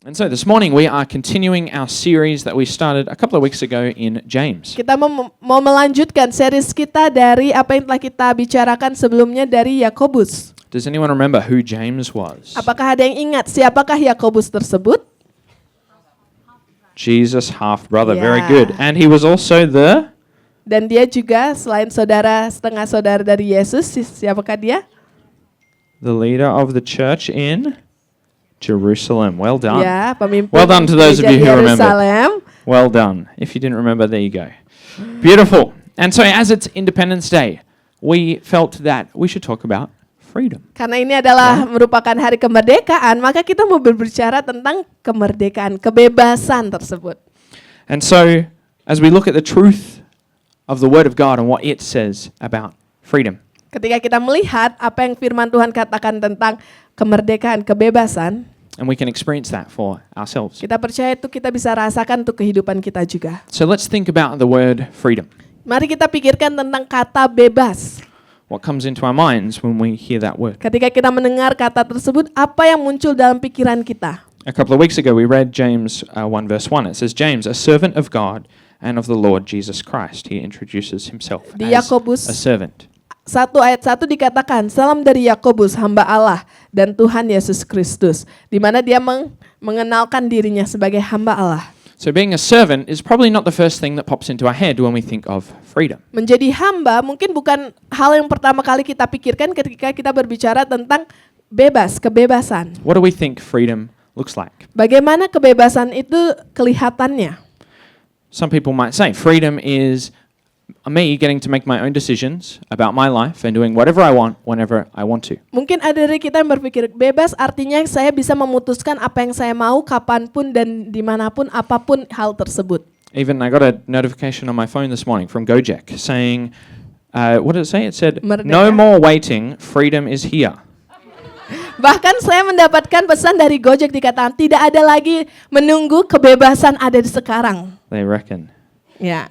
And so this morning we are continuing our series that we started a couple of weeks ago in James. Kita mau melanjutkan series kita dari apa yang telah kita bicarakan sebelumnya dari Yakobus. Does anyone remember who James was? Apakah ada yang ingat siapakah Yakobus tersebut? Jesus' half-brother, Yeah. very good. And he was also Dan dia juga selain setengah saudara dari Yesus, siapakah dia? the leader of the church in Jerusalem. Well done. Ya, pemimpin Well done to those of gereja you who remember. Yerusalem. Well done. If you didn't remember, there you go. Beautiful. And so as it's Independence Day, we felt that we should talk about freedom. Karena ini adalah merupakan hari kemerdekaan, maka kita mau berbicara tentang kemerdekaan, kebebasan tersebut. And so as we look at the truth of the Word of God and what it says about freedom, Ketika kita melihat apa yang firman Tuhan katakan tentang kemerdekaan, kebebasan, and we can experience that for ourselves. kita percaya itu kita bisa rasakan untuk kehidupan kita juga. So let's think about the word freedom. Mari kita pikirkan tentang kata bebas. What comes into our minds when we hear that word? Ketika kita mendengar kata tersebut, apa yang muncul dalam pikiran kita? A couple of weeks ago we read James 1 verse 1. It says, James, a servant of God and of the Lord Jesus Christ. He introduces himself Di as Yakobus a servant. 1 ayat 1 dikatakan, salam dari Yakobus, hamba Allah dan Tuhan Yesus Kristus. Di mana dia mengenalkan dirinya sebagai hamba Allah. So being a servant is probably not the first thing that pops into our head when we think of freedom. Menjadi hamba mungkin bukan hal yang pertama kali kita pikirkan ketika kita berbicara tentang bebas, kebebasan. What do we think freedom looks like? Bagaimana kebebasan itu kelihatannya? Some people might say freedom is me getting to make my own decisions about my life and doing whatever I want whenever I want to. Mungkin ada dari kita yang berpikir bebas artinya saya bisa memutuskan apa yang saya mau kapanpun dan dimanapun apapun hal tersebut. Even I got a notification on my phone this morning from Gojek saying, what did it say? It said, Merdeka. no more waiting, freedom is here. Bahkan saya mendapatkan pesan dari Gojek dikatakan tidak ada lagi menunggu, kebebasan ada di sekarang. They reckon. Ya.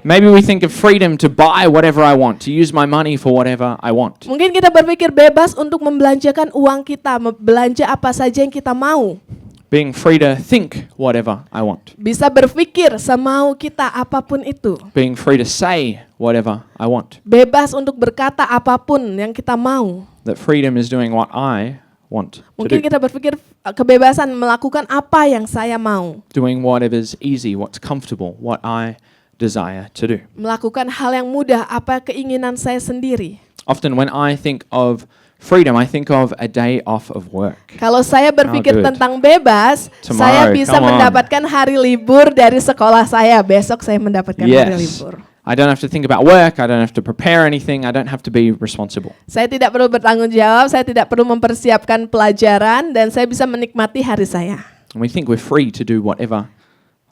Maybe we think of freedom to buy whatever I want, to use my money for whatever I want. Mungkin kita berpikir bebas untuk membelanjakan uang kita, belanja apa saja yang kita mau. Being free to think whatever I want. Bisa berpikir semau kita apapun itu. Being free to say whatever I want. Bebas untuk berkata apapun yang kita mau. That freedom is doing what I want to Mungkin do. kita berpikir kebebasan melakukan apa yang saya mau. Doing whatever's easy, what's comfortable, what I desire to do. Melakukan hal yang mudah, apa keinginan saya sendiri. Often when I think of freedom, I think of a day off of work. Kalau saya berpikir good. tentang bebas, Tomorrow, saya bisa come on. mendapatkan hari libur dari sekolah saya. Besok saya mendapatkan hari Yes. libur. I don't have to think about work, I don't have to prepare anything, I don't have to be responsible. Saya tidak perlu bertanggung jawab, saya tidak perlu mempersiapkan pelajaran, dan saya bisa menikmati hari saya. And we think we're free to do whatever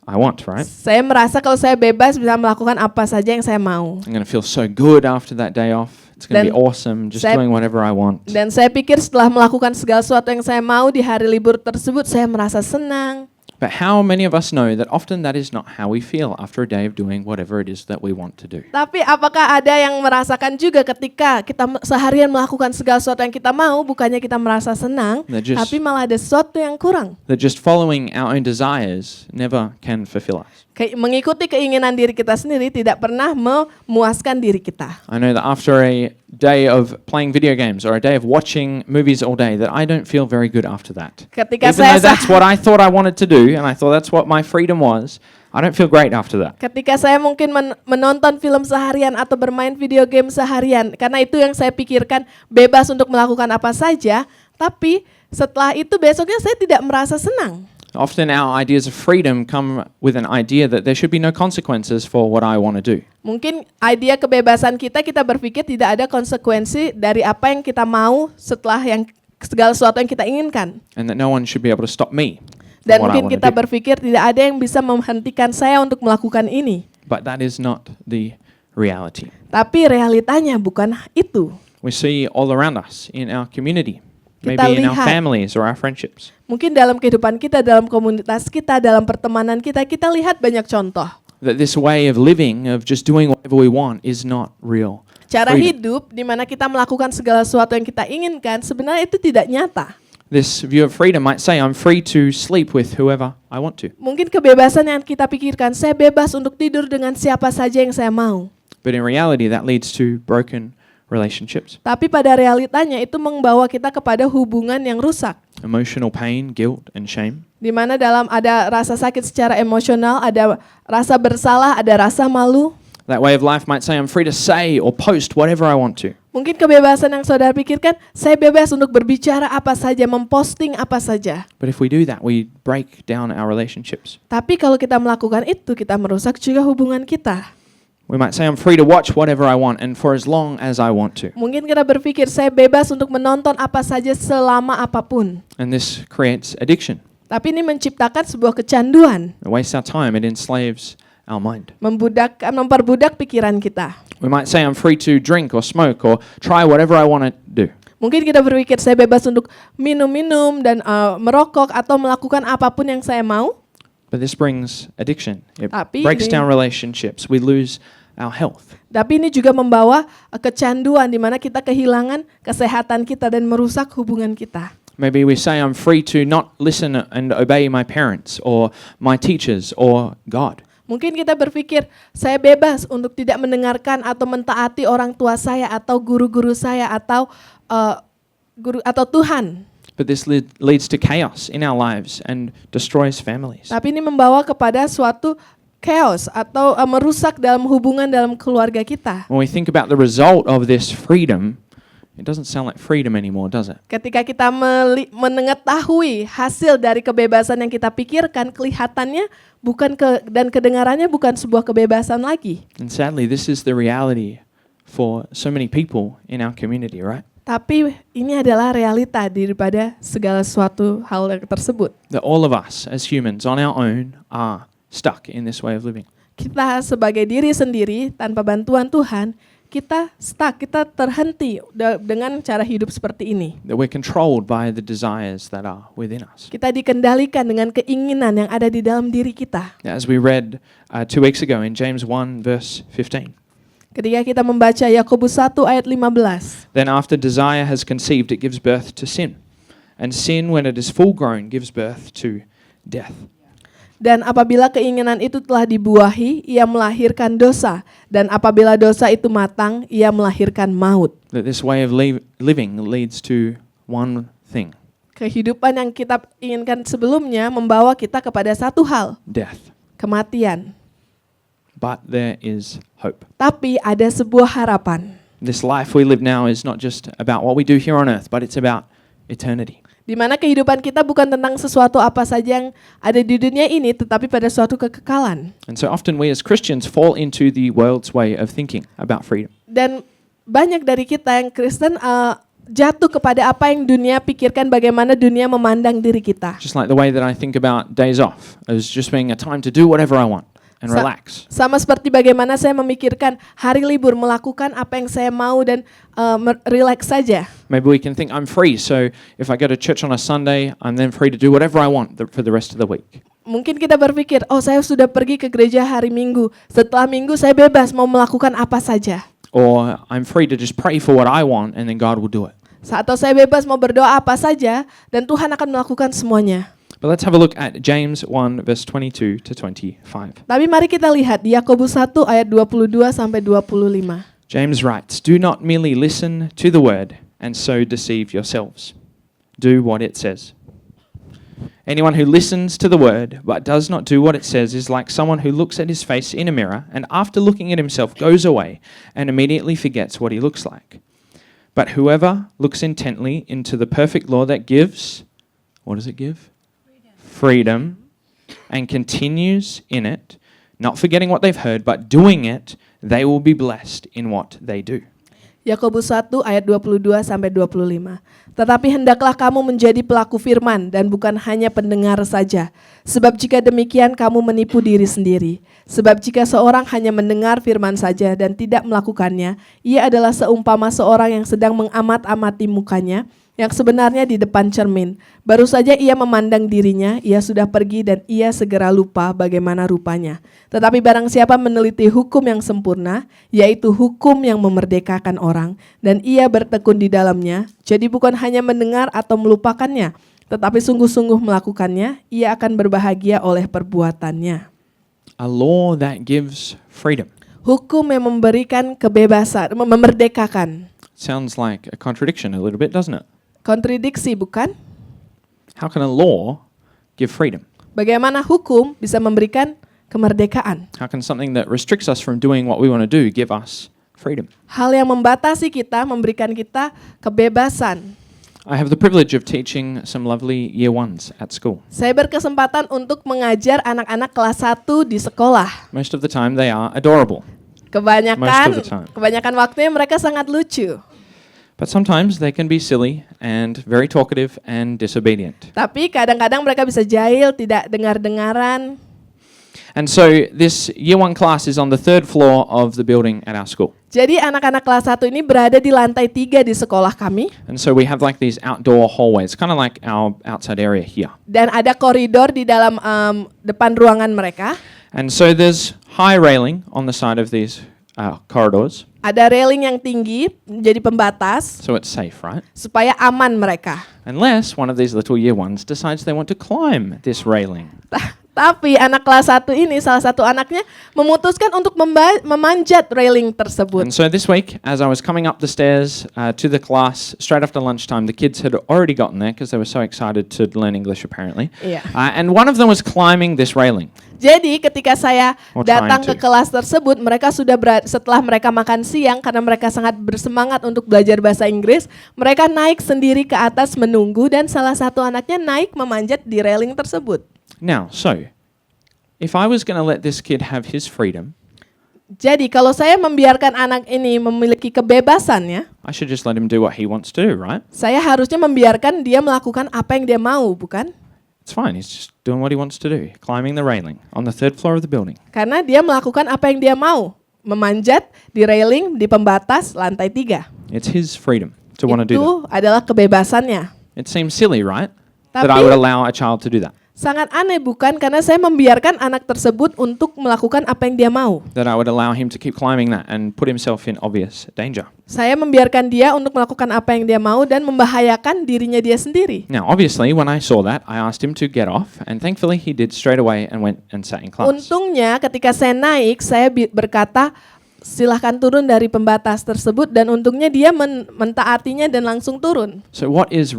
I want, right? Saya merasa kalau saya bebas bisa melakukan apa saja yang saya mau. I'm going to feel so good after that day off. It's going to be Dan awesome, just saya- doing whatever I want. Dan saya pikir setelah melakukan segala sesuatu yang saya mau di hari libur tersebut, saya merasa senang. But how many of us know that often that is not how we feel after a day of doing whatever it is that we want to do? Tapi apakah ada yang merasakan juga ketika kita seharian melakukan segala sesuatu yang kita mau, bukannya kita merasa senang, Nah, just- tapi malah ada sesuatu yang kurang. That just following our own desires never can fulfill us. Mengikuti keinginan diri kita sendiri tidak pernah memuaskan diri kita. I know that after a day of playing video games or a day of watching movies all day, that I don't feel very good after that. Ketika Even saya though that's what I thought I wanted to do, and I thought that's what my freedom was, I don't feel great after that. Ketika saya mungkin menonton film seharian atau bermain video game seharian, karena itu yang saya pikirkan bebas untuk melakukan apa saja, tapi setelah itu besoknya saya tidak merasa senang. Often our ideas of freedom come with an idea that there should be no consequences for what I want to do. Mungkin idea kebebasan kita berpikir tidak ada konsekuensi dari apa yang kita mau setelah yang segala sesuatu yang kita inginkan. And that no one should be able to stop me Dan from what I mungkin want kita to do. berpikir tidak ada yang bisa menghentikan saya untuk melakukan ini. But that is not the reality. Tapi realitanya bukan itu. We see all around us in our community, Kita maybe in our lihat. families or our friendships. Mungkin dalam kehidupan kita, dalam komunitas kita, dalam pertemanan kita lihat banyak contoh. That this way of living, of just doing whatever we want, is not real Cara freedom. hidup di mana kita melakukan segala sesuatu yang kita inginkan sebenarnya itu tidak nyata. This view of freedom might say, I'm free to sleep with whoever I want to. Mungkin kebebasan yang kita pikirkan, saya bebas untuk tidur dengan siapa saja yang saya mau. But in reality, that leads to broken relationships, Tapi pada realitanya itu membawa kita kepada hubungan yang rusak. emotional pain, guilt, and shame. Di mana dalam ada rasa sakit secara emosional, ada rasa bersalah, ada rasa malu. That way of life might say, I'm free to say or post whatever I want to. Mungkin kebebasan yang saudara pikirkan, saya bebas untuk berbicara apa saja, memposting apa saja. But if we do that, we break down our relationships. Tapi kalau kita melakukan itu, kita merusak juga hubungan kita. We might say, I'm free to watch whatever I want and for as long as I want to. Mungkin kita berpikir, saya bebas untuk menonton apa saja selama apapun. And this creates addiction. Tapi ini menciptakan sebuah kecanduan, It wastes our time. It enslaves our mind. memperbudak pikiran kita. We might say, I'm free to drink or smoke or try whatever I want to do. Mungkin kita berpikir, saya bebas untuk minum-minum dan merokok atau melakukan apapun yang saya mau. But this brings addiction. It Tapi breaks ini- down relationships. We lose our health. Tapi ini juga membawa kecanduan di mana kita kehilangan kesehatan kita dan merusak hubungan kita. Maybe we say, I'm free to not listen and obey my parents or my teachers or God. Mungkin kita berpikir, saya bebas untuk tidak mendengarkan atau mentaati orang tua saya atau guru-guru saya atau guru atau Tuhan. But this leads to chaos in our lives and destroys families. Tapi ini membawa kepada suatu chaos atau merusak dalam hubungan dalam keluarga kita. When we think about the result of this freedom, it doesn't sound like freedom anymore, does it? Ketika kita mengetahui hasil dari kebebasan yang kita pikirkan, kelihatannya dan kedengarannya bukan sebuah kebebasan lagi. And sadly, this is the reality for so many people in our community, right? Tapi ini adalah realita daripada segala suatu hal yang tersebut. That all of us as humans on our own are stuck in this way of living. Kita sebagai diri sendiri tanpa bantuan Tuhan, kita stuck, kita terhenti dengan cara hidup seperti ini. That we're controlled by the desires that are within us. Kita dikendalikan dengan keinginan yang ada di dalam diri kita. As we read 2 weeks ago in James 1 verse 15. Ketika kita membaca Yakobus 1 ayat 15. Then after desire has conceived, it gives birth to sin. And sin, when it is full grown, gives birth to death. Dan apabila keinginan itu telah dibuahi, ia melahirkan dosa. Dan apabila dosa itu matang, ia melahirkan maut. That this way of living leads to one thing, Kehidupan yang kita inginkan sebelumnya membawa kita kepada satu hal, death. kematian. But there is hope. Tapi ada sebuah harapan. This life we live now is not just about what we do here on earth, but it's about eternity. Di mana kehidupan kita bukan tentang sesuatu apa saja yang ada di dunia ini, tetapi pada suatu kekekalan. And so often we as Christians fall into the world's way of thinking about freedom. Dan banyak dari kita yang Kristen jatuh kepada apa yang dunia pikirkan, bagaimana dunia memandang diri kita. Just like the way that I think about days off as just being a time to do whatever I want and relax. Sama seperti bagaimana saya memikirkan hari libur, melakukan apa yang saya mau dan relax saja. Maybe we can think I'm free, so if I go to church on a Sunday, I'm then free to do whatever I want for the rest of the week. Mungkin kita berpikir, oh saya sudah pergi ke gereja hari Minggu, setelah Minggu saya bebas mau melakukan apa saja. Or I'm free to just pray for what I want and then God will do it. Atau saya bebas mau berdoa apa saja dan Tuhan akan melakukan semuanya. But let's have a look at James 1 verse 22 to 25. Tapi mari kita lihat di Yakobus 1 ayat 22 sampai 25. James writes, "Do not merely listen to the word and so deceive yourselves. Do what it says. Anyone who listens to the word but does not do what it says is like someone who looks at his face in a mirror and after looking at himself goes away and immediately forgets what he looks like. But whoever looks intently into the perfect law that gives," what does it give? Freedom, "and continues in it, not forgetting what they've heard, but doing it, they will be blessed in what they do." Yakobus 1 ayat 22 sampai 25. Tetapi hendaklah kamu menjadi pelaku firman dan bukan hanya pendengar saja. Sebab jika demikian kamu menipu diri sendiri. Sebab jika seorang hanya mendengar firman saja dan tidak melakukannya, ia adalah seumpama seorang yang sedang mengamat-amati mukanya yang sebenarnya di depan cermin. Baru saja ia memandang dirinya, ia sudah pergi dan ia segera lupa bagaimana rupanya. Tetapi barang siapa meneliti hukum yang sempurna, yaitu hukum yang memerdekakan orang, dan ia bertekun di dalamnya, jadi bukan hanya mendengar atau melupakannya, tetapi sungguh-sungguh melakukannya, ia akan berbahagia oleh perbuatannya. A law that gives freedom. Hukum yang memberikan kebebasan, memerdekakan. Sounds like a contradiction a little bit, doesn't it? Kontradiksi, bukan? How can a law give freedom? Bagaimana hukum bisa memberikan kemerdekaan? How can something that restricts us from doing what we want to do give us freedom? Hal yang membatasi kita, memberikan kita kebebasan. I have the privilege of teaching some lovely year ones at school. Saya berkesempatan untuk mengajar anak-anak kelas 1 di sekolah. Most of the time they are adorable, Most of the time. Kebanyakan waktunya mereka sangat lucu. but sometimes they can be silly and very talkative and disobedient. Tapi kadang-kadang mereka bisa jahil, tidak dengar-dengaran. And so this year one class is on the 3rd floor of the building at our school. Jadi anak-anak kelas 1 ini berada di lantai 3 di sekolah kami. And so we have like these outdoor hallways, kind of like our outside area here. Dan ada koridor di dalam depan ruangan mereka. And so there's high railing on the side of these corridors, Ada railing yang tinggi, jadi pembatas, so it's safe, right? supaya aman mereka. Unless one of these little year ones decides they want to climb this railing. Tapi anak kelas 1 ini, salah satu anaknya, memutuskan untuk memanjat railing tersebut. And so this week, as I was coming up the stairs to the class straight after lunchtime, the kids had already gotten there because they were so excited to learn English apparently. Iya. And one of them was climbing this railing. Jadi ketika saya Oh, datang trying ke to. kelas tersebut, mereka sudah setelah mereka makan siang karena mereka sangat bersemangat untuk belajar bahasa Inggris, mereka naik sendiri ke atas menunggu dan salah satu anaknya naik memanjat di railing tersebut. Now, so if I was going to let this kid have his freedom, Jadi kalau saya membiarkan anak ini memiliki kebebasannya, I should just let him do what he wants to do, right? saya harusnya membiarkan dia melakukan apa yang dia mau, bukan? It's fine. He's just doing what he wants to do, climbing the railing on the 3rd floor of the building. Karena dia melakukan apa yang dia mau, memanjat di railing di pembatas lantai 3. It's his freedom to want to do that. Itu adalah kebebasannya. It seems silly, right? That I Tapi would allow a child to do that. sangat aneh bukan? Karena saya membiarkan anak tersebut untuk melakukan apa yang dia mau. That I would allow him to keep climbing that and put himself in obvious danger. Saya membiarkan dia untuk melakukan apa yang dia mau dan membahayakan dirinya dia sendiri. Now, obviously, when I saw that, I asked him to get off, and thankfully he did straight away and went and sat in class. Untungnya ketika saya naik, saya berkata, silahkan turun dari pembatas tersebut, dan untungnya dia mentaatinya dan langsung turun. So what was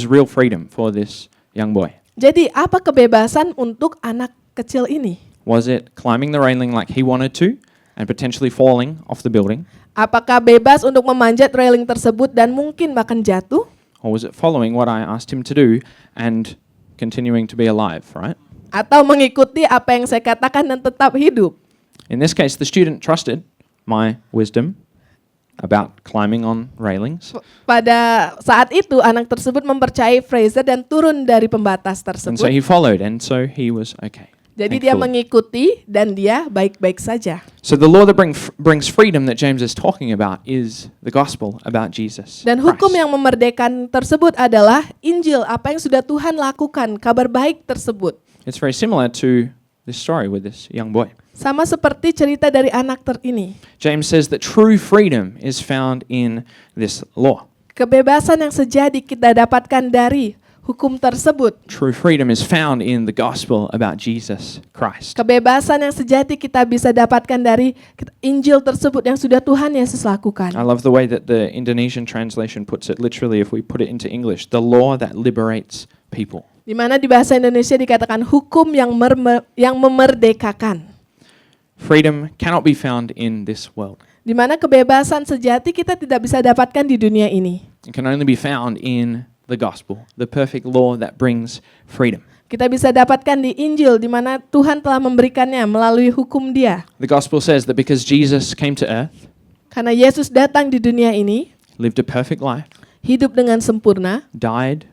real freedom for this young boy? Jadi apa kebebasan untuk anak kecil ini? Was it climbing the railing like he wanted to and potentially falling off the building? Apakah bebas untuk memanjat railing tersebut dan mungkin bahkan jatuh? Or was it following what I asked him to do and continuing to be alive, right? Atau mengikuti apa yang saya katakan dan tetap hidup? In this case, the student trusted my wisdom about climbing on railings. Pada saat itu anak tersebut mempercayai Fraser dan turun dari pembatas And so tersebut. he followed, and so he was okay. Jadi dia thankfully. mengikuti dan dia baik-baik saja. So the law that brings freedom that James is talking about is the gospel about Jesus Dan hukum Christ. yang memerdekakan tersebut adalah Injil, apa yang sudah Tuhan lakukan, kabar baik tersebut. It's very similar to this story with this young boy. Sama seperti cerita dari anak ini. James says that true freedom is found in this law. Kebebasan yang sejati kita dapatkan dari hukum tersebut. True freedom is found in the gospel about Jesus Christ. Kebebasan yang sejati kita bisa dapatkan dari Injil tersebut yang sudah Tuhan Yesus lakukan. I love the way that the Indonesian translation puts it. Literally, if we put it into English, the law that liberates people. Di mana di bahasa Indonesia dikatakan hukum yang memerdekakan. Freedom cannot be found in this world. Di mana kebebasan sejati kita tidak bisa dapatkan di dunia ini. It can only be found in the gospel, the perfect law that brings freedom. Kita bisa dapatkan di Injil di mana Tuhan telah memberikannya melalui hukum Dia. The gospel says that because Jesus came to earth, Karena Yesus datang di dunia ini, lived a perfect life, hidup dengan sempurna, died,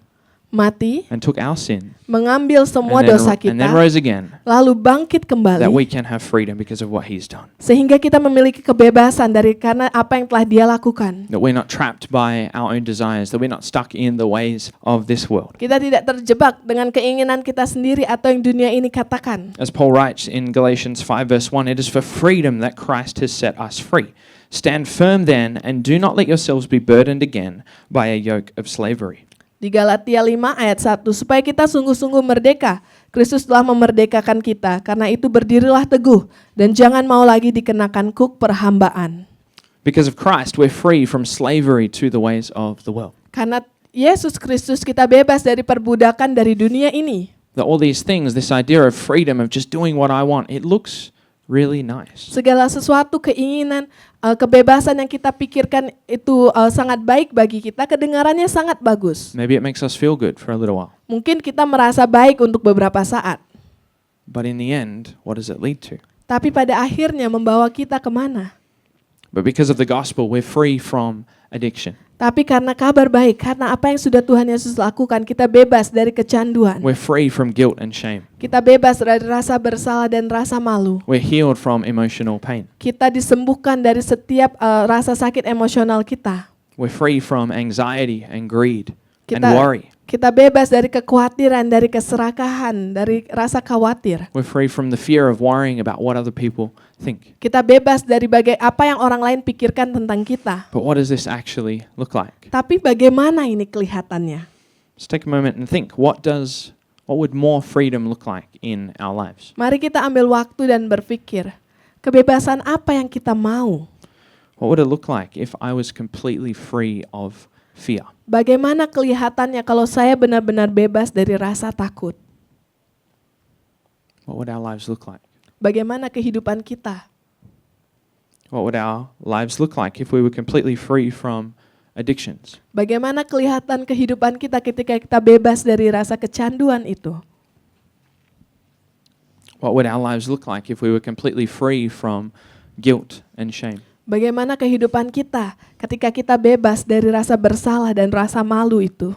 mati, and took our sin, mengambil semua dosa and then kita, rose again, lalu bangkit that kembali, we can have freedom because of what he's done. sehingga kita memiliki kebebasan dari karena apa yang telah dia lakukan. That we're not trapped by our own desires, that we're not stuck in the ways of this world. Kita tidak terjebak dengan keinginan kita sendiri atau yang dunia ini katakan. As Paul writes in Galatians 5 verse 1, it is for freedom that Christ has set us free. Stand firm then, and do not let yourselves be burdened again by a yoke of slavery. Di Galatia 5 ayat 1, supaya kita sungguh-sungguh merdeka. Kristus telah memerdekakan kita, karena itu berdirilah teguh, dan jangan mau lagi dikenakan kuk perhambaan. Because of Christ, we're free from slavery to the ways of the world. Karena Yesus Kristus kita bebas dari perbudakan dari dunia ini. That all these things, this idea of freedom, of just doing what I want, it looks really nice. Segala sesuatu keinginan, kebebasan yang kita pikirkan itu sangat baik bagi kita, kedengarannya sangat bagus. Maybe it makes us feel good for a little while. Mungkin kita merasa baik untuk beberapa saat. But in the end, what does it lead to? Tapi pada akhirnya membawa kita kemana? But because of the gospel, we're free from addiction. Tapi karena kabar baik, karena apa yang sudah Tuhan Yesus lakukan, kita bebas dari kecanduan. We're free from guilt and shame. Kita bebas dari rasa bersalah dan rasa malu. We're healed from emotional pain. Kita disembuhkan dari setiap rasa sakit emosional kita. We're free from anxiety and greed and Kita worry. kita bebas dari kekhawatiran, dari keserakahan, dari rasa khawatir. We're free from the fear of worrying about what other people think. Kita bebas dari apa yang orang lain pikirkan tentang kita. But what does this actually look like? Tapi bagaimana ini kelihatannya? Let's take a moment and think, what would more freedom look like in our lives? Mari kita ambil waktu dan berpikir, kebebasan apa yang kita mau? What would it look like if I was completely free of fear? Bagaimana kelihatannya kalau saya benar-benar bebas dari rasa takut? What would our lives look like? Bagaimana kehidupan kita? What would our lives look like if we were completely free from addictions? Bagaimana kelihatan kehidupan kita ketika kita bebas dari rasa kecanduan itu? What would our lives look like if we were completely free from guilt and shame? Bagaimana kehidupan kita ketika kita bebas dari rasa bersalah dan rasa malu itu?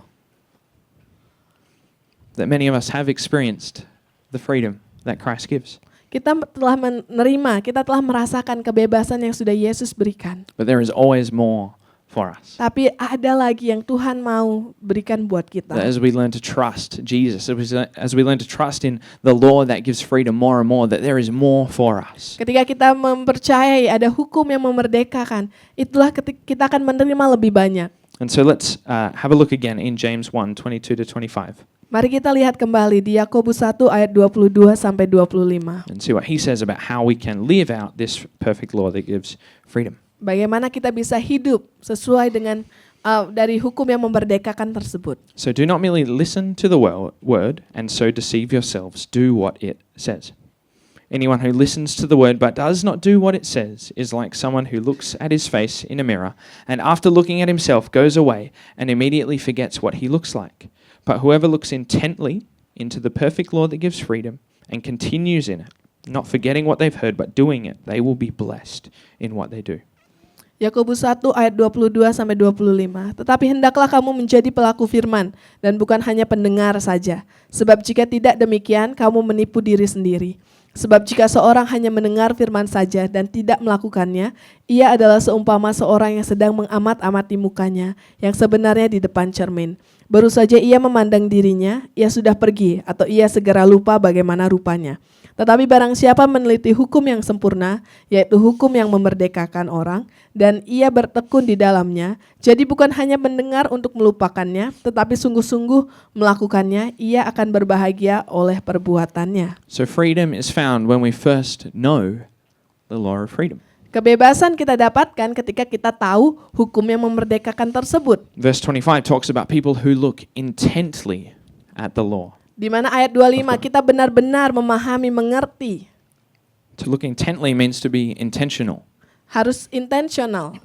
That many of us have experienced the freedom that Christ gives. Kita telah menerima, kita telah merasakan kebebasan yang sudah Yesus berikan. But there is always more for us. Tapi ada lagi yang Tuhan mau berikan buat kita. That as we learn to trust Jesus, as we learn to trust in the law that gives freedom more and more, that there is more for us. Ketika kita mempercayai ada hukum yang memerdekakan, itulah kita akan menerima lebih banyak. And so let's have a look again in James 1:22-25. Mari kita lihat kembali di Yakobus 1 ayat 22 sampai 25. And see what he says about how we can live out this perfect law that gives freedom. Bagaimana kita bisa hidup sesuai dengan dari hukum yang memerdekakan tersebut. So do not merely listen to the word and so deceive yourselves. Do what it says. Anyone who listens to the word but does not do what it says is like someone who looks at his face in a mirror and after looking at himself goes away and immediately forgets what he looks like. But whoever looks intently into the perfect law that gives freedom and continues in it, not forgetting what they've heard but doing it, they will be blessed in what they do. Yakobus 1 ayat 22 sampai 25. Tetapi hendaklah kamu menjadi pelaku firman dan bukan hanya pendengar saja. Sebab jika tidak demikian, kamu menipu diri sendiri. Sebab jika seorang hanya mendengar firman saja dan tidak melakukannya, ia adalah seumpama seorang yang sedang mengamat-amati mukanya yang sebenarnya di depan cermin. Baru saja ia memandang dirinya, ia sudah pergi atau ia segera lupa bagaimana rupanya. Tetapi barang siapa meneliti hukum yang sempurna, yaitu hukum yang memerdekakan orang, dan ia bertekun di dalamnya, jadi bukan hanya mendengar untuk melupakannya, tetapi sungguh-sungguh melakukannya, ia akan berbahagia oleh perbuatannya. So freedom is found when we first know the law of freedom. Kebebasan kita dapatkan ketika kita tahu hukum yang memerdekakan tersebut. Verse 25 talks about people who look intently at the law. Di mana ayat 25 kita benar-benar memahami, mengerti. To look intently means to be intentional. Harus intentional.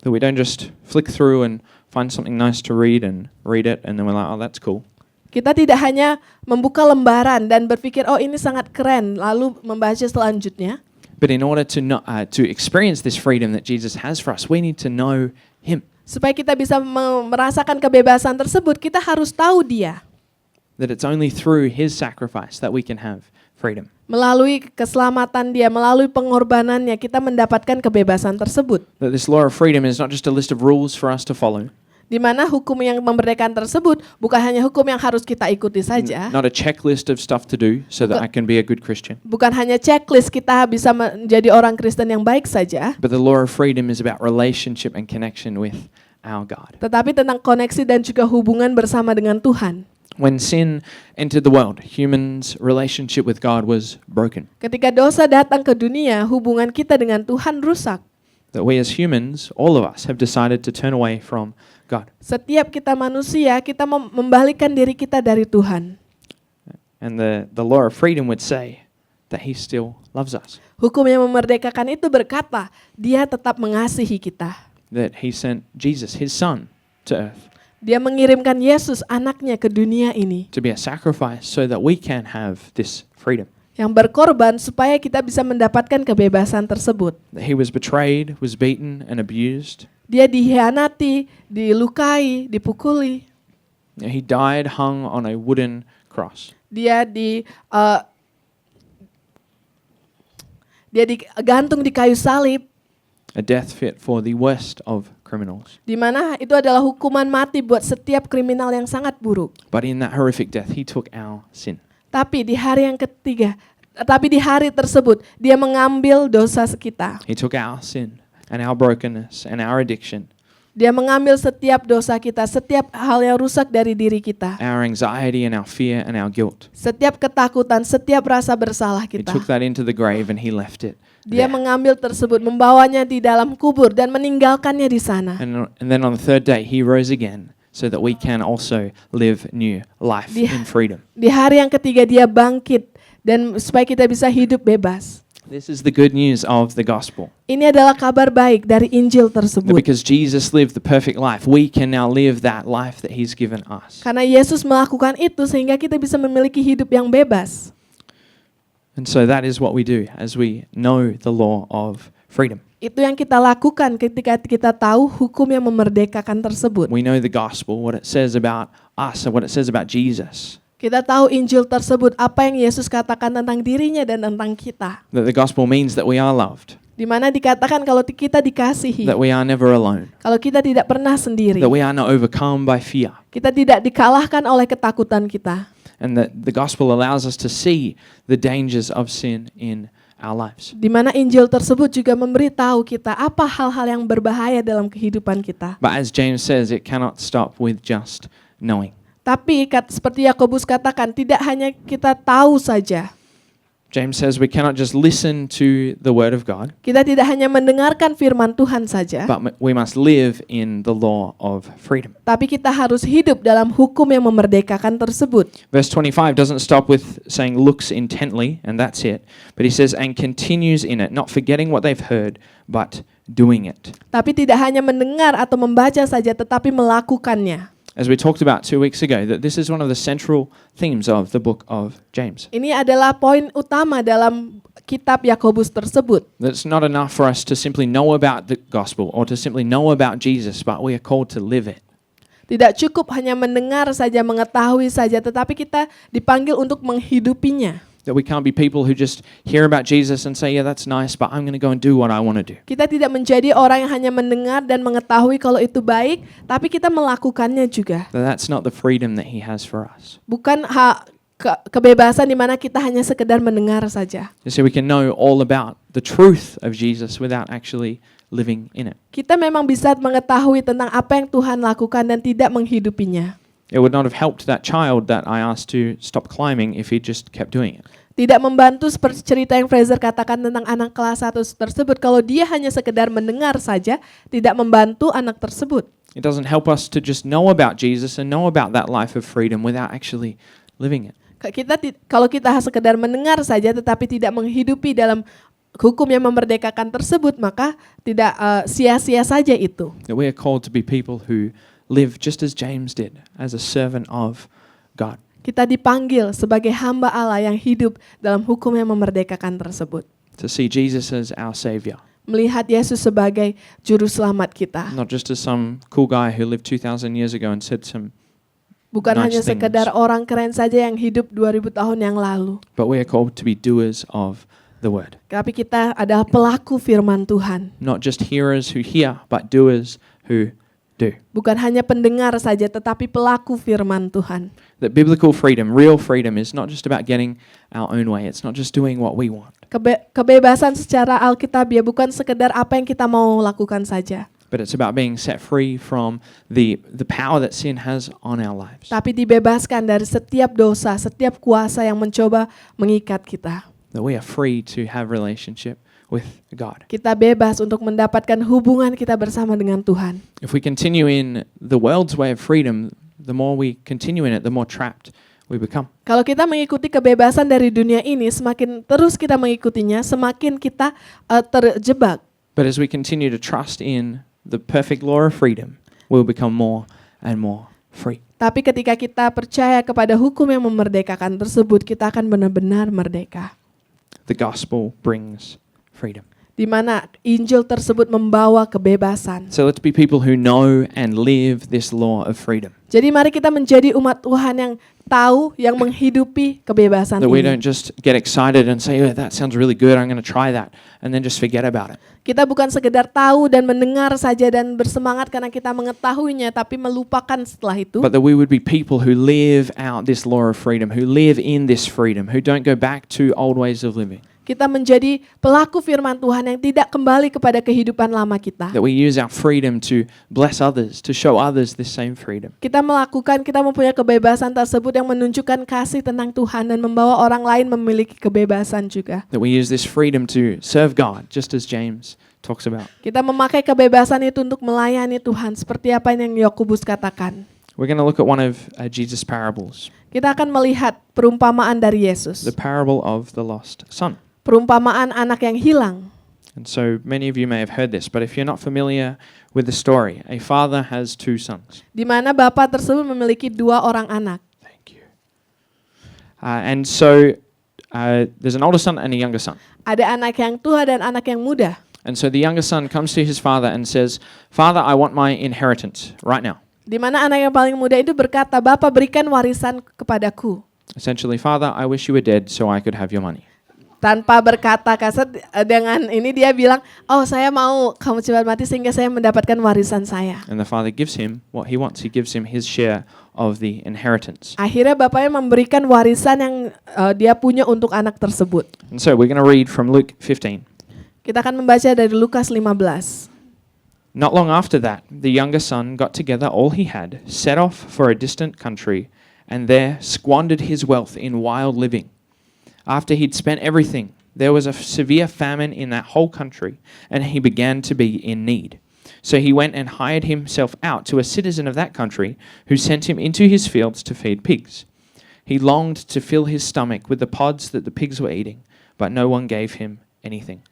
That we don't just flick through and find something nice to read and read it and then we're like, oh, that's cool. Kita tidak hanya membuka lembaran dan berpikir, oh ini sangat keren, lalu membaca selanjutnya. But in order to experience this freedom that Jesus has for us, we need to know Him. Supaya kita bisa merasakan kebebasan tersebut, kita harus tahu Dia. That it's only through His sacrifice that we can have freedom. Melalui keselamatan Dia, melalui pengorbanannya, kita mendapatkan kebebasan tersebut. That this law of freedom is not just a list of rules for us to follow. Di mana hukum yang memerdekakan tersebut bukan hanya hukum yang harus kita ikuti saja. Not a checklist of stuff to do so that I can be a good Christian. Bukan hanya checklist kita bisa menjadi orang Kristen yang baik saja. But the law of freedom is about relationship and connection with our God. Tetapi tentang koneksi dan juga hubungan bersama dengan Tuhan. When sin entered the world, humans' relationship with God was broken. Ketika dosa datang ke dunia, hubungan kita dengan Tuhan rusak. That we as humans, all of us, have decided to turn away from God. Setiap kita manusia, kita membalikkan diri kita dari Tuhan. And the law of freedom would say that He still loves us. Hukum yang memerdekakan itu berkata, Dia tetap mengasihi kita. That He sent Jesus, His Son, to earth Dia mengirimkan Yesus anaknya ke dunia ini. to be a sacrifice so that we can have this freedom. Yang berkorban supaya kita bisa mendapatkan kebebasan tersebut. That He was betrayed, was beaten and abused. Dia dihianati, dilukai, dipukuli. He died hung on a wooden cross. Dia digantung di kayu salib, A death fit for the worst of criminals. di mana itu adalah hukuman mati buat setiap kriminal yang sangat buruk. But in that horrific death, He took our sin. Tapi di hari tersebut, Dia mengambil dosa kita. He took our sin and our brokenness and our addiction, Dia mengambil setiap dosa kita, setiap hal yang rusak dari diri kita. our anxiety and our fear and our guilt. Setiap ketakutan, setiap rasa bersalah He kita. took that into the grave and He left it Dia there. mengambil tersebut, membawanya di dalam kubur dan meninggalkannya di sana. And then on the third day, He rose again so that we can also live new life Di- in freedom. Di hari yang ketiga Dia bangkit dan supaya kita bisa hidup bebas. This is the good news of the gospel. Ini adalah kabar baik dari Injil That tersebut. because Jesus lived the perfect life, we can now live that life that He's given us. Karena Yesus melakukan itu sehingga kita bisa memiliki hidup yang bebas. And so that is what we do as we know the law of freedom. Itu yang kita lakukan ketika kita tahu hukum yang memerdekakan tersebut. We know the gospel, what it says about us and what it says about Jesus. Kita tahu Injil tersebut, apa yang Yesus katakan tentang dirinya dan tentang kita. That the gospel means that we are loved, Di mana dikatakan kalau kita dikasihi, that we are never alone, kalau kita tidak pernah sendiri, that we are not overcome by fear, kita tidak dikalahkan oleh ketakutan kita. and that the gospel allows us to see the dangers of sin in our lives. Di mana Injil tersebut juga memberitahu kita apa hal-hal yang berbahaya dalam kehidupan kita. But as James says, it cannot stop with just knowing. Tapi seperti Yakobus katakan, tidak hanya kita tahu saja. James says we cannot just listen to the word of God, Kita tidak hanya mendengarkan firman Tuhan saja, but we must live in the law of freedom. tapi kita harus hidup dalam hukum yang memerdekakan tersebut. Verse 25 doesn't stop with saying looks intently, and that's it. But he says, and continues in it, not forgetting what they've heard, but doing it. Tapi tidak hanya mendengar atau membaca saja, tetapi melakukannya. As we talked about 2 weeks ago, that this is one of the central themes of the book of James. Ini adalah poin utama dalam kitab Yakobus tersebut. That it's not enough for us to simply know about the gospel or to simply know about Jesus, but we are called to live it. Tidak cukup hanya mendengar saja, mengetahui saja, tetapi kita dipanggil untuk menghidupinya. That we can't be people who just hear about Jesus and say, yeah, that's nice, but I'm going to go and do what I want to do. Kita tidak menjadi orang yang hanya mendengar dan mengetahui kalau itu baik, tapi kita melakukannya juga. That that's not the freedom that he has for us. Bukan kebebasan di mana kita hanya sekedar mendengar saja. You see, we can know all about the truth of Jesus without actually living in it. Kita memang bisa mengetahui tentang apa yang Tuhan lakukan dan tidak menghidupinya. It would not have helped that child that I asked to stop climbing if he just kept doing it. Tidak membantu seperti cerita yang Fraser katakan tentang anak kelas 1 tersebut. Kalau dia hanya sekedar mendengar saja, tidak membantu anak tersebut. It doesn't help us to just know about Jesus and know about that life of freedom without actually living it. Kalau kita sekedar mendengar saja tetapi tidak menghidupi dalam hukum yang memerdekakan tersebut, maka tidak sia-sia saja itu. That we are called to be people who live just as James did, as a servant of God. Kita dipanggil sebagai hamba Allah yang hidup dalam hukum yang memerdekakan tersebut. To see Jesus as our Savior. melihat Yesus sebagai juru selamat kita. Not just as some cool guy who lived 2,000 years ago and said some, Bukan nice hanya sekedar things. orang keren saja yang hidup 2000 tahun yang lalu. but we are called to be doers of the word. Tapi kita adalah pelaku firman Tuhan. Not just hearers who hear, but doers who do. Bukan hanya pendengar saja, tetapi pelaku firman Tuhan. That biblical freedom, real freedom, is not just about getting our own way. It's not just doing what we want. Kebebasan secara Alkitabiah bukan sekedar apa yang kita mau lakukan saja. But it's about being set free from the power that sin has on our lives. Tapi dibebaskan dari setiap dosa, setiap kuasa yang mencoba mengikat kita. That we are free to have relationship with God. Kita bebas untuk mendapatkan hubungan kita bersama dengan Tuhan. If we continue in the world's way of freedom, the more we continue in it, the more trapped we become. Kalau kita mengikuti kebebasan dari dunia ini, semakin terus kita mengikutinya, semakin kita terjebak. But as we continue to trust in the perfect law of freedom, we'll become more and more free. Tapi ketika kita percaya kepada hukum yang memerdekakan tersebut, kita akan benar-benar merdeka. The gospel brings freedom. Di mana Injil tersebut membawa kebebasan. So let's be people who know and live this law of freedom. Jadi mari kita menjadi umat Tuhan yang tahu, yang menghidupi kebebasan That we ini. don't just get excited and say, oh, that sounds really good, I'm going to try that, and then just forget about it. Kita bukan sekedar tahu dan mendengar saja dan bersemangat karena kita mengetahuinya, tapi melupakan setelah itu. But that we would be people who live out this law of freedom, who live in this freedom, who don't go back to old ways of living. Kita menjadi pelaku firman Tuhan yang tidak kembali kepada kehidupan lama kita. That we use our freedom to bless others, to show others this same freedom. Kita mempunyai kebebasan tersebut yang menunjukkan kasih tentang Tuhan dan membawa orang lain memiliki kebebasan juga. That we use this freedom to serve God, just as James talks about. Kita memakai kebebasan itu untuk melayani Tuhan, seperti apa yang Yakobus katakan. We're going to look at one of Jesus' parables, Kita akan melihat perumpamaan dari Yesus. the parable of the lost son. Perumpamaan anak yang hilang. And so many of you may have heard this, but if you're not familiar with the story, a father has two sons. Di mana bapak tersebut memiliki 2 orang anak. Thank you. And so there's an older son and a younger son. Ada anak yang tua dan anak yang muda. And so the younger son comes to his father and says, Father, I want my inheritance right now. Di mana anak yang paling muda itu berkata, Bapak berikan warisan kepadaku. Essentially, Father, I wish you were dead so I could have your money. Tanpa berkata kasar, dengan ini dia bilang, oh saya mau kamu cepat mati sehingga saya mendapatkan warisan saya. And the father gives him what he wants. He gives him his share of the inheritance. Akhirnya bapaknya memberikan warisan yang dia punya untuk anak tersebut. And so we're going to read from Luke 15. Kita akan membaca dari Lukas 15. Not long after that, the younger son got together all he had, set off for a distant country, and there squandered his wealth in wild living. After he'd spent everything, there was a severe famine in that whole country, and he began to be in need. So he went and hired himself out to a citizen of that country, who sent him into his fields to feed pigs. He longed to fill his stomach with the pods that the pigs were eating, but no one gave him anything.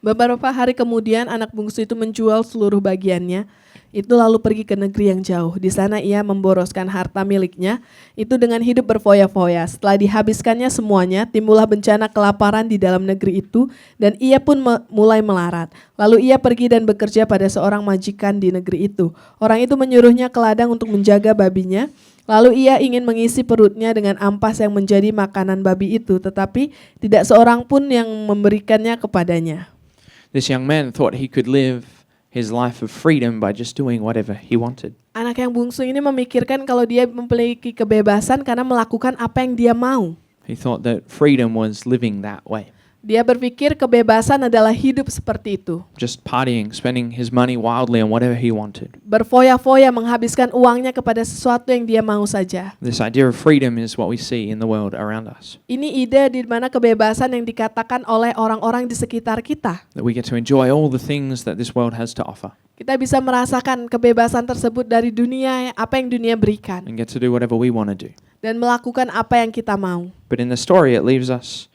Beberapa hari kemudian anak bungsu itu menjual seluruh bagiannya. Itu lalu pergi ke negeri yang jauh. Di sana ia memboroskan harta miliknya. Itu dengan hidup berfoya-foya. Setelah dihabiskannya semuanya, timbullah bencana kelaparan di dalam negeri itu. Dan ia pun mulai melarat. Lalu ia pergi dan bekerja pada seorang majikan di negeri itu. Orang itu menyuruhnya ke ladang untuk menjaga babinya. Lalu ia ingin mengisi perutnya dengan ampas yang menjadi makanan babi itu. Tetapi tidak seorang pun yang memberikannya kepadanya. This young man thought he could live his life of freedom by just doing whatever he wanted. Anak yang bungsu ini memikirkan kalau dia memiliki kebebasan karena melakukan apa yang dia mau. He thought that freedom was living that way. Dia berpikir kebebasan adalah hidup seperti itu. Just partying, spending his money wildly on whatever he wanted. Berfoya-foya menghabiskan uangnya kepada sesuatu yang dia mau saja. This idea of freedom is what we see in the world around us. Ini ide di mana kebebasan yang dikatakan oleh orang-orang di sekitar kita. That we get to enjoy all the things that this world has to offer. Kita bisa merasakan kebebasan tersebut dari dunia, apa yang dunia berikan. And get to do whatever we want to do. Dan melakukan apa yang kita mau. But in the story it leaves us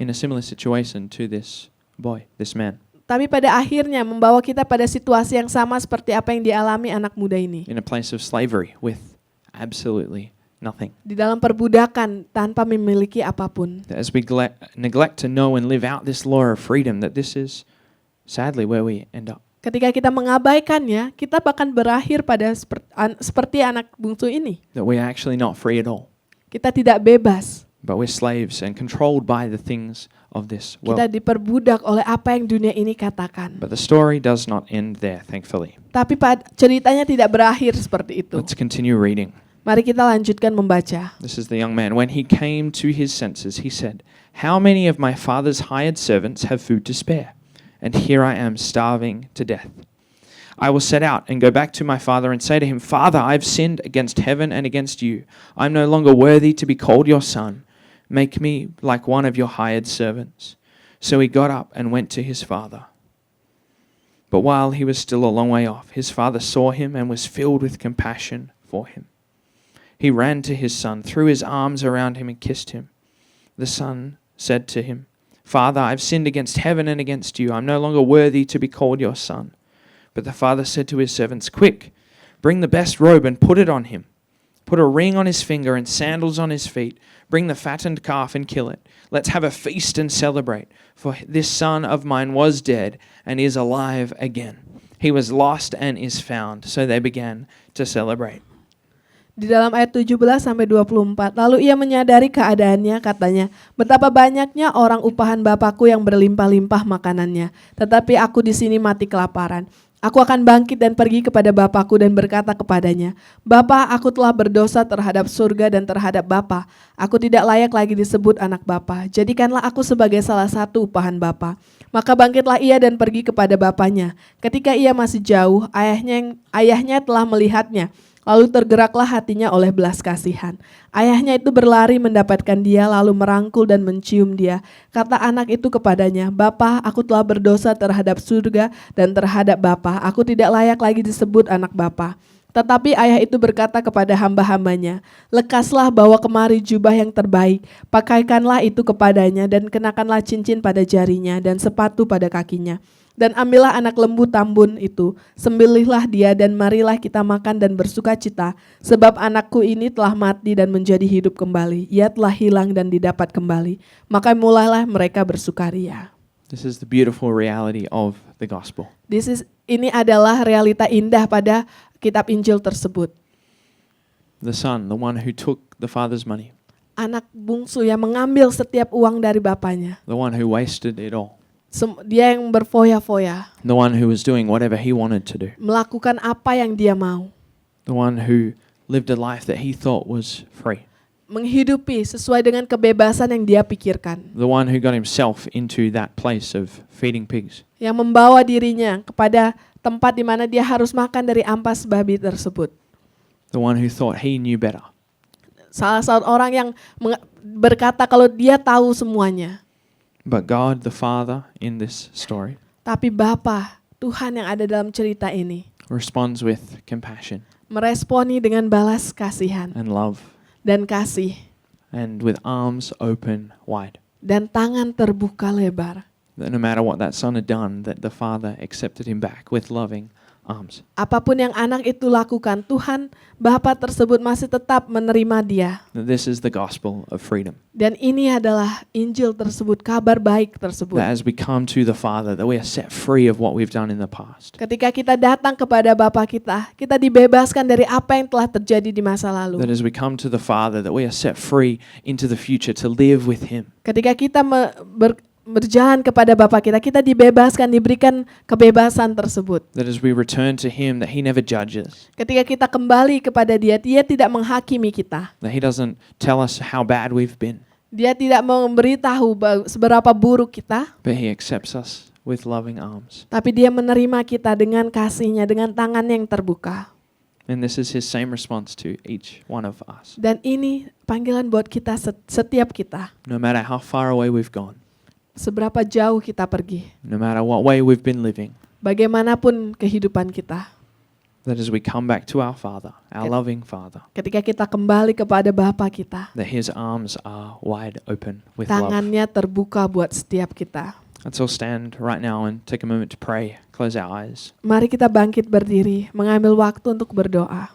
in a similar situation to this boy, this man. Tapi pada akhirnya membawa kita pada situasi yang sama seperti apa yang dialami anak muda ini. In a place of slavery with absolutely nothing. Di dalam perbudakan tanpa memiliki apapun. That as we neglect to know and live out this law of freedom, that this is sadly where we end up. Ketika kita mengabaikannya, kita bahkan berakhir pada seperti anak bungsu ini. That we're actually not free at all, Kita tidak bebas. but we're slaves and controlled by the things of this Kita world. diperbudak oleh apa yang dunia ini katakan. But the story does not end there, thankfully. Tapi ceritanya tidak berakhir seperti itu. Let's continue reading. Mari kita lanjutkan membaca. This is the young man. When he came to his senses, he said, "How many of my father's hired servants have food to spare? And here I am starving to death. I will set out and go back to my father and say to him, 'Father, I've sinned against heaven and against you. I'm no longer worthy to be called your son. Make me like one of your hired servants.' So he got up and went to his father. But while he was still a long way off, his father saw him and was filled with compassion for him. He ran to his son, threw his arms around him and kissed him. The son said to him, 'Father, I've sinned against heaven and against you. I'm no longer worthy to be called your son.' But the father said to his servants, 'Quick, bring the best robe and put it on him. Put a ring on his finger and sandals on his feet. Bring the fattened calf and kill it. Let's have a feast and celebrate. For this son of mine was dead and is alive again. He was lost and is found.' So they began to celebrate." Di dalam ayat 17 sampai 24, lalu ia menyadari keadaannya, katanya, "Betapa banyaknya orang upahan Bapakku yang berlimpah-limpah makanannya, tetapi aku di sini mati kelaparan. Aku akan bangkit dan pergi kepada Bapakku dan berkata kepadanya, 'Bapa, aku telah berdosa terhadap surga dan terhadap Bapa. Aku tidak layak lagi disebut anak Bapa. Jadikanlah aku sebagai salah satu upahan Bapa.' Maka bangkitlah ia dan pergi kepada bapaknya. Ketika ia masih jauh, ayahnya telah melihatnya. Lalu tergeraklah hatinya oleh belas kasihan. Ayahnya itu berlari mendapatkan dia, lalu merangkul dan mencium dia. Kata anak itu kepadanya, 'Bapa, aku telah berdosa terhadap surga dan terhadap Bapa. Aku tidak layak lagi disebut anak Bapa.' Tetapi ayah itu berkata kepada hamba-hambanya, 'Lekaslah bawa kemari jubah yang terbaik, pakaikanlah itu kepadanya dan kenakanlah cincin pada jarinya dan sepatu pada kakinya. Dan ambillah anak lembu tambun itu, sembelihlah dia dan marilah kita makan dan bersukacita, sebab anakku ini telah mati dan menjadi hidup kembali. Ia telah hilang dan didapat kembali.' Maka mulailah mereka bersukaria." This is the beautiful reality of the gospel. Ini adalah realita indah pada kitab Injil tersebut. The son, the one who took the father's money, Anak bungsu yang mengambil setiap uang dari bapaknya. the one who wasted it all, Dia yang berfoya-foya, the one who was doing whatever he wanted to do, melakukan apa yang dia mau, the one who lived a life that he thought was free, menghidupi sesuai dengan kebebasan yang dia pikirkan, the one who got himself into that place of feeding pigs, yang membawa dirinya kepada tempat di mana dia harus makan dari ampas babi tersebut. the one who thought he knew better. Salah satu orang yang berkata kalau dia tahu semuanya. But God, the Father, in this story, Tapi Bapa, Tuhan yang ada dalam cerita ini, responds with compassion meresponi dengan balas kasihan and love dan kasih and with arms open wide. dan tangan terbuka lebar. That no matter what that son had done, that the Father accepted him back with loving arms. Apapun yang anak itu lakukan, Tuhan Bapa tersebut masih tetap menerima dia. That this is the gospel of freedom. Dan ini adalah Injil tersebut, kabar baik tersebut. That as we come to the Father, that we are set free of what we've done in the past. Ketika kita datang kepada Bapa kita dibebaskan dari apa yang telah terjadi di masa lalu. That as we come to the Father, that we are set free into the future to live with Him. Ketika kita berjalan kepada Bapa kita dibebaskan, diberikan kebebasan tersebut. That as we return to Him, that He never judges. Ketika kita kembali kepada Dia tidak menghakimi kita. That He doesn't tell us how bad we've been. Dia tidak memberitahu seberapa buruk kita, But He accepts us with loving arms. tapi Dia menerima kita dengan kasih-Nya, dengan tangan yang terbuka. And this is His same response to each one of us. Dan ini panggilan buat kita, setiap kita. No matter how far away we've gone, Seberapa jauh kita pergi, no matter what way we've been living, bagaimanapun kehidupan kita. that as we come back to our Father, our loving Father, Ketika kita kembali kepada Bapa kita, that His arms are wide open with love. tangannya terbuka buat setiap kita. Let's all stand right now and take a moment to pray. Close our eyes. Mari kita bangkit berdiri, mengambil waktu untuk berdoa.